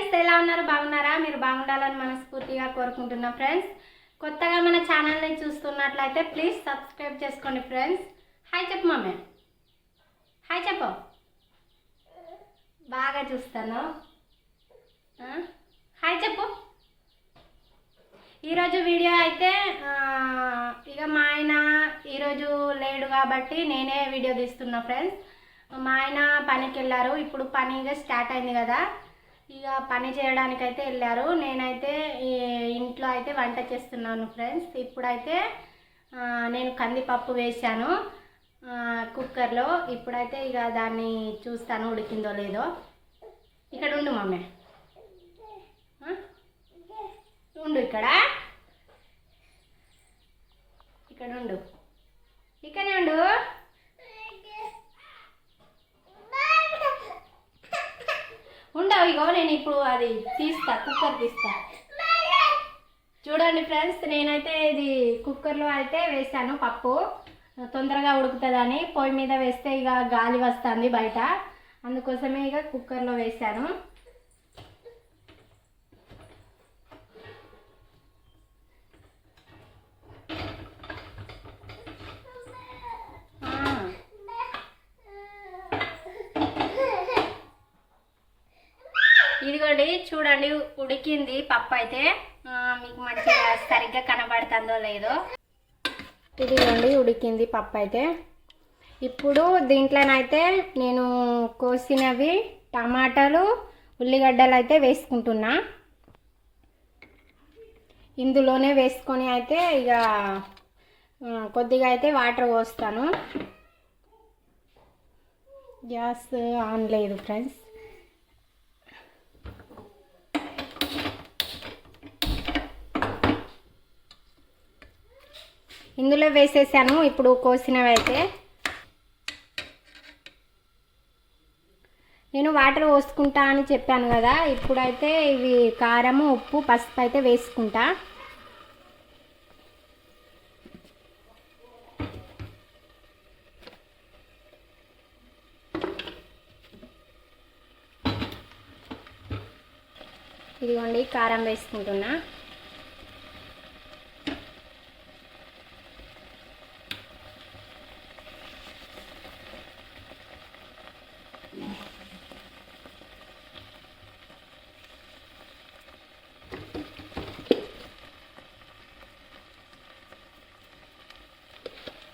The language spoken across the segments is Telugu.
ఫ్రెండ్స్, ఎలా ఉన్నారు? బాగున్నారా? మీరు బాగుండాలని మనస్ఫూర్తిగా కోరుకుంటున్నాం ఫ్రెండ్స్. కొత్తగా మన ఛానల్ని చూస్తున్నట్లయితే ప్లీజ్ సబ్స్క్రైబ్ చేసుకోండి ఫ్రెండ్స్. హాయ్ చెప్పు మమ్మీ, హాయ్ చెప్పు. బాగా చూస్తాను. హాయ్ చెప్పు. ఈరోజు వీడియో అయితే ఇక మా ఆయన ఈరోజు లేడు కాబట్టి నేనే వీడియో తీస్తున్నా ఫ్రెండ్స్. మా ఆయన పనికి వెళ్ళారు. ఇప్పుడు పని ఇక స్టార్ట్ అయింది కదా, ఇక పని చేయడానికైతే వెళ్ళారు. నేనైతే ఇంట్లో అయితే వంట చేస్తున్నాను ఫ్రెండ్స్. ఇప్పుడైతే నేను కందిపప్పు వేసాను కుక్కర్లో. ఇప్పుడైతే ఇక దాన్ని చూస్తాను ఉడికిందో లేదో. ఇక్కడ ఉండు మమ్మీ, ఉండు ఇక్కడ ఉండు, ఇక్కడనే ఉండు. ఉండవు, ఇగో నేను ఇప్పుడు అది తీస్తా, కుక్కర్ తీస్తా. చూడండి ఫ్రెండ్స్, నేనైతే ఇది కుక్కర్లో అయితే వేసాను పప్పు, తొందరగా ఉడుకుతుందని. పొయ్యి మీద వేస్తే ఇక గాలి వస్తుంది బయట, అందుకోసమే ఇక కుక్కర్లో వేసాను. ఇదిగోండి చూడండి, ఉడికింది పప్పు అయితే. మీకు మంచిగా సరిగ్గా కనబడుతుందో లేదో. ఇదిగోండి ఉడికింది పప్పు అయితే. ఇప్పుడు దీంట్లోనైతే నేను కోసినవి టమాటాలు, ఉల్లిగడ్డలు అయితే వేసుకుంటున్నా. ఇందులోనే వేసుకొని అయితే ఇక కొద్దిగా అయితే వాటర్ పోస్తాను. గ్యాస్ ఆన్ లేదు ఫ్రెండ్స్. ఇందులో వేసేసాను ఇప్పుడు కోసినవి అయితే. నేను వాటర్ పోసుకుంటా అని చెప్పాను కదా, ఇప్పుడైతే ఇవి కారము, ఉప్పు, పసుపు అయితే వేసుకుంటా. ఇదిగోండి కారం వేసుకుంటున్నా.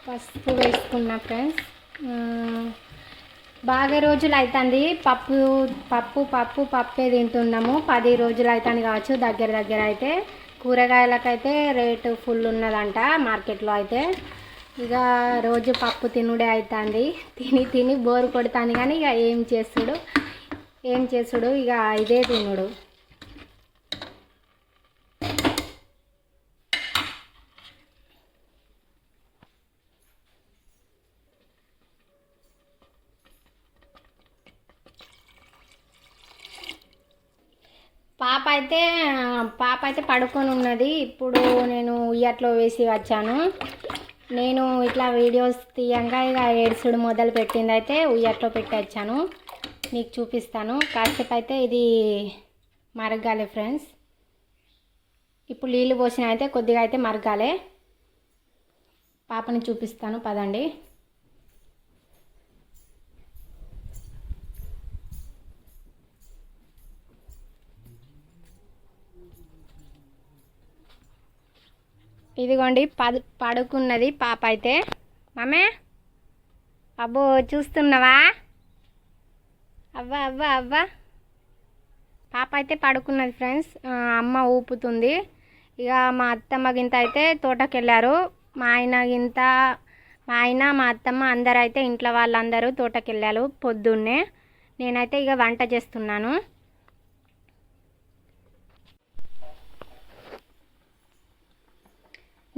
పసుపు వేసుకున్నా ఫ్రెండ్స్. బాగా రోజులు అవుతుంది పప్పే తింటున్నాము. 10 రోజులు అవుతుంది కావచ్చు దగ్గర అయితే. కూరగాయలకైతే రేటు ఫుల్ ఉన్నదంట మార్కెట్లో అయితే. ఇక రోజు పప్పు తినుడే అవుతుంది. తిని బోరు కొడుతుంది. కానీ ఇక ఏం చేసుడు ఇక ఇదే తినుడు. పాప అయితే పడుకొని ఉన్నది. ఇప్పుడు నేను ఉయ్యట్లో వేసి వచ్చాను. నేను ఇట్లా వీడియోస్ తీయంగా ఇక ఏడ్చుడు మొదలు పెట్టింది. అయితే ఉయ్యట్లో పెట్టి వచ్చాను, మీకు చూపిస్తాను. కాసేపు అయితే ఇది మరగాలి ఫ్రెండ్స్. ఇప్పుడు నీళ్ళు పోసిన అయితే కొద్దిగా అయితే మరగాలి. పాపని చూపిస్తాను పదండి. ఇదిగోండి పడుకున్నది పాప అయితే. మమ్మే అబ్బో చూస్తున్నావా? అవ్వ పాప అయితే పడుకున్నది ఫ్రెండ్స్. అమ్మ ఊపుతుంది. ఇక మా అత్తమ్మ గింత అయితే తోటకి వెళ్ళారు. మా ఆయన మా అత్తమ్మ అందరూ అయితే ఇంట్లో వాళ్ళందరూ తోటకి వెళ్ళారు పొద్దున్నే. నేనైతే ఇక వంట చేస్తున్నాను.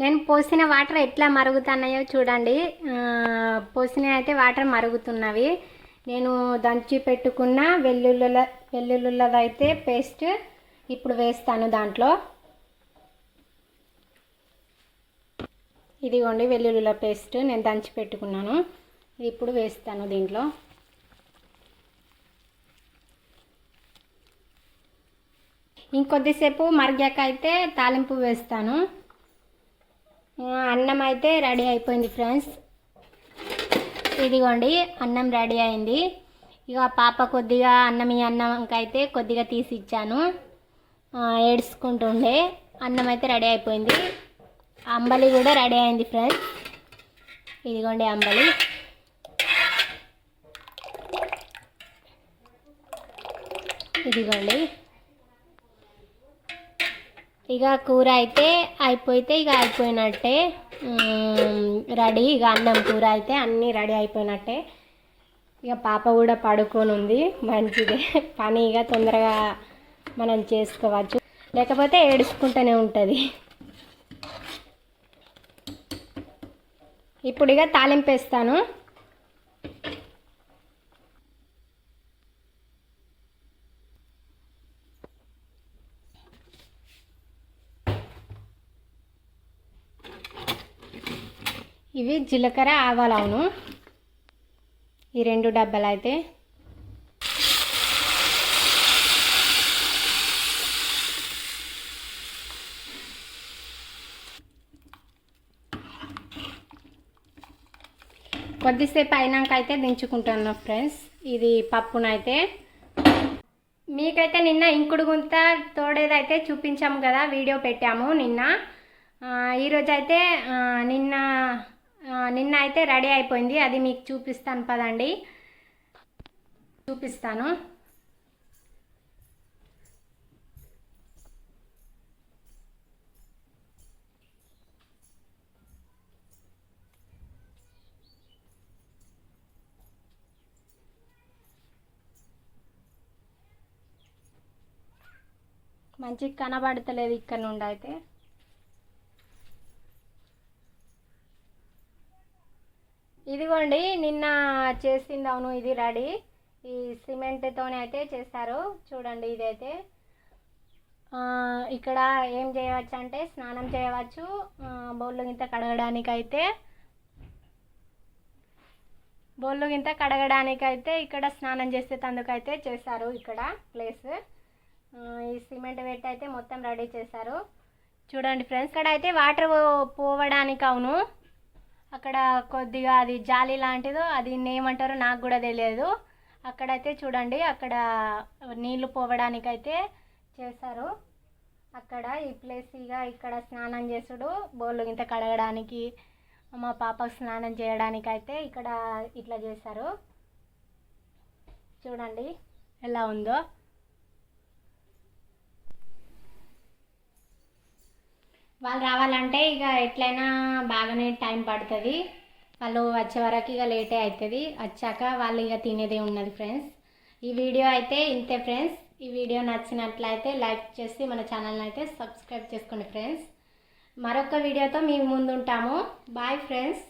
నేను పోసిన వాటర్ ఎట్లా మరుగుతున్నాయో చూడండి. పోసిన అయితే వాటర్ మరుగుతున్నవి. నేను దంచి పెట్టుకున్న వెల్లుల్లిదైతే పేస్ట్ ఇప్పుడు వేస్తాను దాంట్లో. ఇదిగోండి వెల్లుల్లి పేస్ట్ నేను దంచి పెట్టుకున్నాను, ఇప్పుడు వేస్తాను దీంట్లో. ఇంకొద్దిసేపు మరిగాక అయితే తాలింపు వేస్తాను. అన్నం అయితే రెడీ అయిపోయింది ఫ్రెండ్స్. ఇదిగోండి అన్నం రెడీ అయింది. ఇక పాప కొద్దిగా అన్నంకైతే కొద్దిగా తీసి ఇచ్చాను, ఏడ్చుకుంటుండే. అన్నం అయితే రెడీ అయిపోయింది. అంబలి కూడా రెడీ అయింది ఫ్రెండ్స్. ఇదిగోండి అంబలి. ఇదిగోండి ఇక కూర అయితే అయిపోయినట్టే రెడీ. ఇక అన్నం కూర అయితే అన్నీ రెడీ అయిపోయినట్టే. ఇక పాప కూడా పడుకొని ఉంది. మంచిదే పని, ఇక తొందరగా మనం చేసుకోవచ్చు, లేకపోతే ఏడుచుకుంటూనే ఉంటుంది. ఇప్పుడు ఇక తాలింపు వేస్తాను. ఇవి జీలకర్ర ఆవాలు, అవును, ఈ 2 డబ్బాలు అయితే. కొద్దిసేపు అయినాక అయితే దించుకుంటాను ఫ్రెండ్స్. ఇది పప్పునైతే మీకైతే నిన్న ఇంకుడు గుంత తోడేదైతే చూపించాము కదా, వీడియో పెట్టాము నిన్న. ఈరోజు అయితే నిన్న అయితే రెడీ అయిపోయింది. అది మీకు చూపిస్తాను పదండి, చూపిస్తాను. మంచిగా కనబడతలేదు ఇక్కడ నుండి అయితే. ఇదిగోండి నిన్న చేసింది, అవును, ఇది రెడీ. ఈ సిమెంట్తోనే అయితే చేశారు. చూడండి ఇదైతే. ఇక్కడ ఏం చేయవచ్చు అంటే స్నానం చేయవచ్చు. బౌళ్ళు గింత కడగడానికైతే ఇక్కడ స్నానం చేసేటందుకైతే చేశారు. ఇక్కడ ప్లేస్ ఈ సిమెంట్ పెట్టి అయితే మొత్తం రెడీ చేశారు. చూడండి ఫ్రెండ్స్, ఇక్కడ అయితే వాటర్ పోవడానికి, అవును, అక్కడ కొద్దిగా అది జాలి లాంటిదో, అది ఏమంటారో నాకు కూడా తెలియదు. అక్కడైతే చూడండి, అక్కడ నీళ్లు పోవడానికైతే చేశారు. అక్కడ ఈ ప్లేస్ ఇక ఇక్కడ స్నానం చేసుడు, బోళ్ళు ఇంత కడగడానికి, మా పాపకు స్నానం చేయడానికి అయితే ఇక్కడ ఇట్లా చేశారు. చూడండి ఎలా ఉందో. వాళ్ళు రావాలంటే ఇక ఎట్లయినా బాగానే టైం పడుతుంది. వాళ్ళు వచ్చే వరకు ఇక లేటే అవుతుంది. వచ్చాక వాళ్ళు ఇక తినేదే ఉన్నది ఫ్రెండ్స్. ఈ వీడియో అయితే ఇంతే ఫ్రెండ్స్. ఈ వీడియో నచ్చినట్లయితే లైక్ చేసి మన ఛానల్ని అయితే సబ్స్క్రైబ్ చేసుకోండి ఫ్రెండ్స్. మరొక వీడియోతో మీ ముందు ఉంటాము. Bye friends.